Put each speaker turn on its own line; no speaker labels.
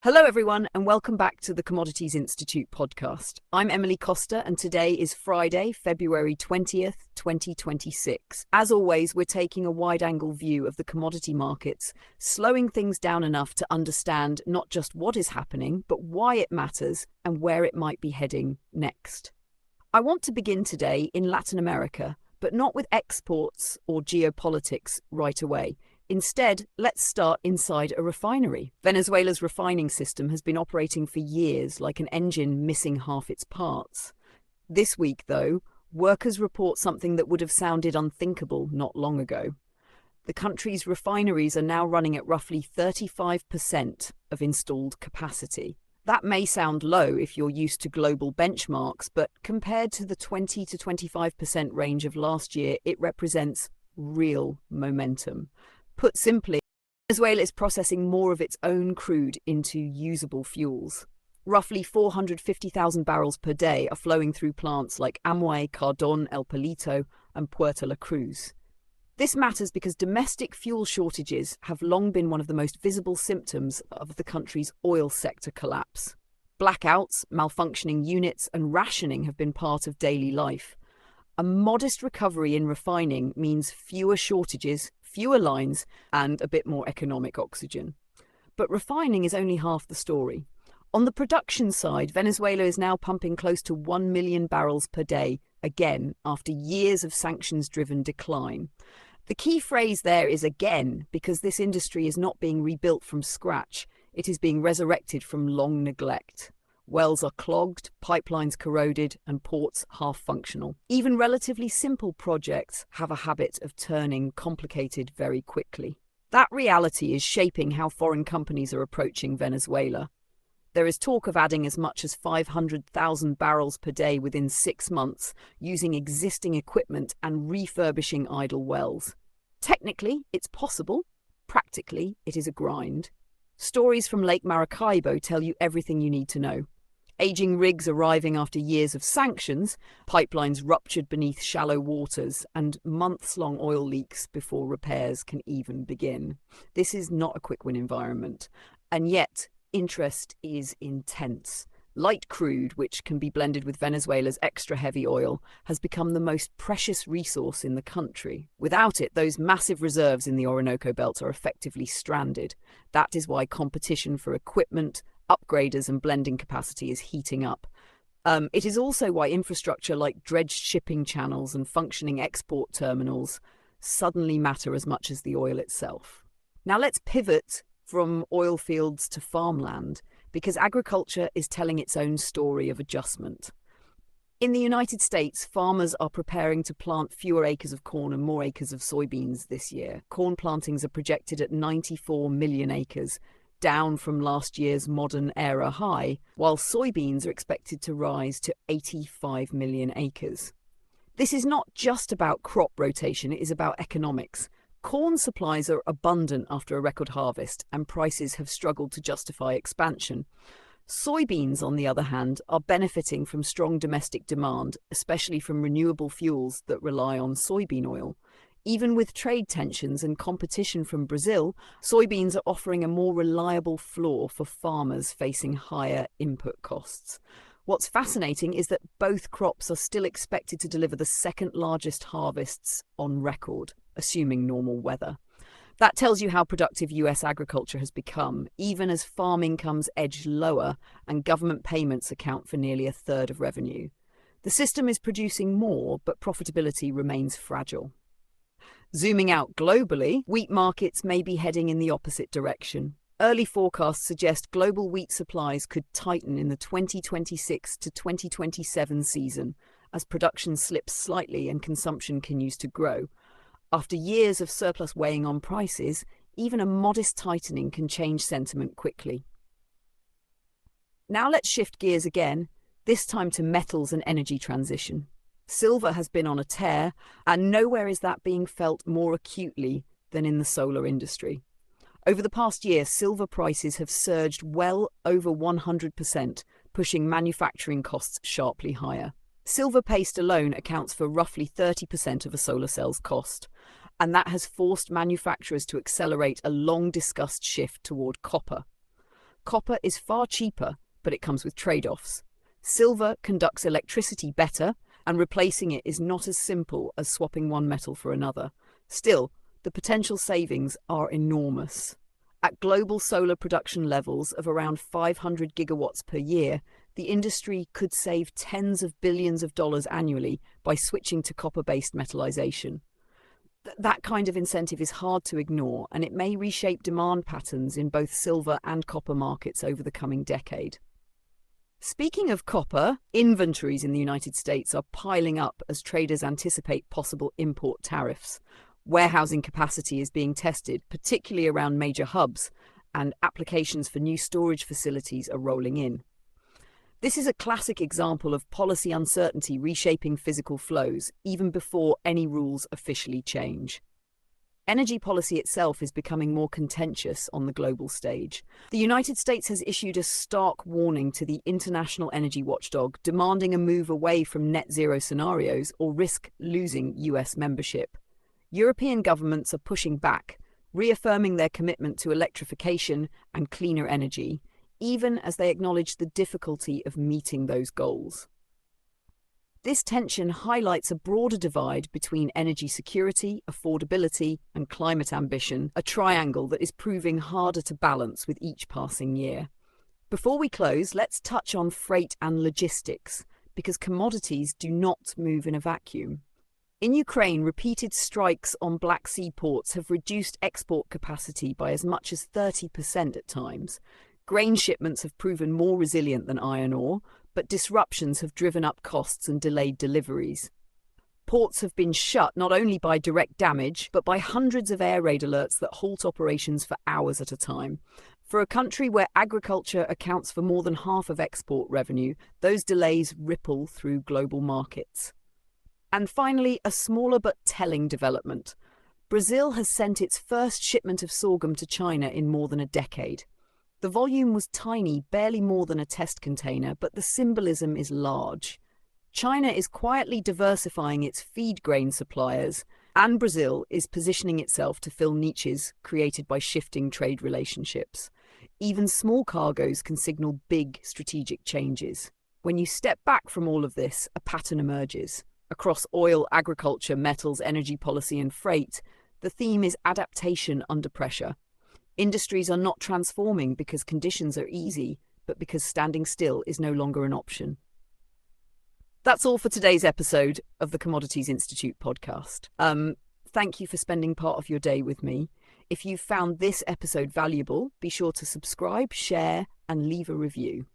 Hello, everyone, and welcome back to the Commodities Institute podcast. I'm Emily Costa, and today is Friday, February 20th, 2026. As always, we're taking a wide-angle view of the commodity markets, slowing things down enough to understand not just what is happening, but why it matters and where it might be heading next. I want to begin today in Latin America, but not with exports or geopolitics right away. Instead, let's start inside a refinery. Venezuela's refining system has been operating for years like an engine missing half its parts. This week, though, workers report something that would have sounded unthinkable not long ago. The country's refineries are now running at roughly 35% of installed capacity. That may sound low if you're used to global benchmarks, but compared to the 20 to 25% range of last year, it represents real momentum. Put simply, Venezuela is processing more of its own crude into usable fuels. Roughly 450,000 barrels per day are flowing through plants like Amway, Cardón, El Palito, and Puerto La Cruz. This matters because domestic fuel shortages have long been one of the most visible symptoms of the country's oil sector collapse. Blackouts, malfunctioning units, and rationing have been part of daily life. A modest recovery in refining means fewer shortages, fewer lines, and a bit more economic oxygen. But refining is only half the story. On the production side, Venezuela is now pumping close to 1 million barrels per day, again, after years of sanctions-driven decline. The key phrase there is again, because this industry is not being rebuilt from scratch. It is being resurrected from long neglect. Wells are clogged, pipelines corroded, and ports half-functional. Even relatively simple projects have a habit of turning complicated very quickly. That reality is shaping how foreign companies are approaching Venezuela. There is talk of adding as much as 500,000 barrels per day within 6 months, using existing equipment and refurbishing idle wells. Technically, it's possible. Practically, it is a grind. Stories from Lake Maracaibo tell you everything you need to know. Aging rigs arriving after years of sanctions, pipelines ruptured beneath shallow waters, and months-long oil leaks before repairs can even begin. This is not a quick-win environment, and yet interest is intense. Light crude, which can be blended with Venezuela's extra heavy oil, has become the most precious resource in the country. Without it, those massive reserves in the Orinoco Belt are effectively stranded. That is why competition for equipment, upgraders and blending capacity is heating up. It is also why infrastructure like dredged shipping channels and functioning export terminals suddenly matter as much as the oil itself. Now let's pivot from oil fields to farmland, because agriculture is telling its own story of adjustment. In the United States, farmers are preparing to plant fewer acres of corn and more acres of soybeans this year. Corn plantings are projected at 94 million acres, down from last year's modern era high, while soybeans are expected to rise to 85 million acres. This is not just about crop rotation, it is about economics. Corn supplies are abundant after a record harvest, and prices have struggled to justify expansion. Soybeans, on the other hand, are benefiting from strong domestic demand, especially from renewable fuels that rely on soybean oil. Even with trade tensions and competition from Brazil, soybeans are offering a more reliable floor for farmers facing higher input costs. What's fascinating is that both crops are still expected to deliver the second largest harvests on record, assuming normal weather. That tells you how productive US agriculture has become, even as farm incomes edge lower and government payments account for nearly a third of revenue. The system is producing more, but profitability remains fragile. Zooming out globally, wheat markets may be heading in the opposite direction. Early forecasts suggest global wheat supplies could tighten in the 2026 to 2027 season as production slips slightly and consumption continues to grow. After years of surplus weighing on prices, even a modest tightening can change sentiment quickly. Now let's shift gears again, this time to metals and energy transition. Silver has been on a tear, and nowhere is that being felt more acutely than in the solar industry. Over the past year, silver prices have surged well over 100%, pushing manufacturing costs sharply higher. Silver paste alone accounts for roughly 30% of a solar cell's cost, and that has forced manufacturers to accelerate a long-discussed shift toward copper. Copper is far cheaper, but it comes with trade-offs. Silver conducts electricity better, and replacing it is not as simple as swapping one metal for another. Still, the potential savings are enormous. At global solar production levels of around 500 gigawatts per year, the industry could save tens of billions of dollars annually by switching to copper-based metallization. That kind of incentive is hard to ignore, and it may reshape demand patterns in both silver and copper markets over the coming decade. Speaking of copper, inventories in the United States are piling up as traders anticipate possible import tariffs. Warehousing capacity is being tested, particularly around major hubs, and applications for new storage facilities are rolling in. This is a classic example of policy uncertainty reshaping physical flows, even before any rules officially change. Energy policy itself is becoming more contentious on the global stage. The United States has issued a stark warning to the international energy watchdog, demanding a move away from net zero scenarios or risk losing US membership. European governments are pushing back, reaffirming their commitment to electrification and cleaner energy, even as they acknowledge the difficulty of meeting those goals. This tension highlights a broader divide between energy security, affordability, and climate ambition, a triangle that is proving harder to balance with each passing year. Before we close, let's touch on freight and logistics, because commodities do not move in a vacuum. In Ukraine, repeated strikes on Black Sea ports have reduced export capacity by as much as 30% at times. Grain shipments have proven more resilient than iron ore, but disruptions have driven up costs and delayed deliveries. Ports have been shut not only by direct damage, but by hundreds of air raid alerts that halt operations for hours at a time. For a country where agriculture accounts for more than half of export revenue, those delays ripple through global markets. And finally, a smaller but telling development. Brazil has sent its first shipment of sorghum to China in more than a decade. The volume was tiny, barely more than a test container, but the symbolism is large. China is quietly diversifying its feed grain suppliers, and Brazil is positioning itself to fill niches created by shifting trade relationships. Even small cargoes can signal big strategic changes. When you step back from all of this, a pattern emerges. Across oil, agriculture, metals, energy policy, and freight, the theme is adaptation under pressure. Industries are not transforming because conditions are easy, but because standing still is no longer an option. That's all for today's episode of the Commodities Institute podcast. Thank you for spending part of your day with me. If you found this episode valuable, be sure to subscribe, share, and leave a review.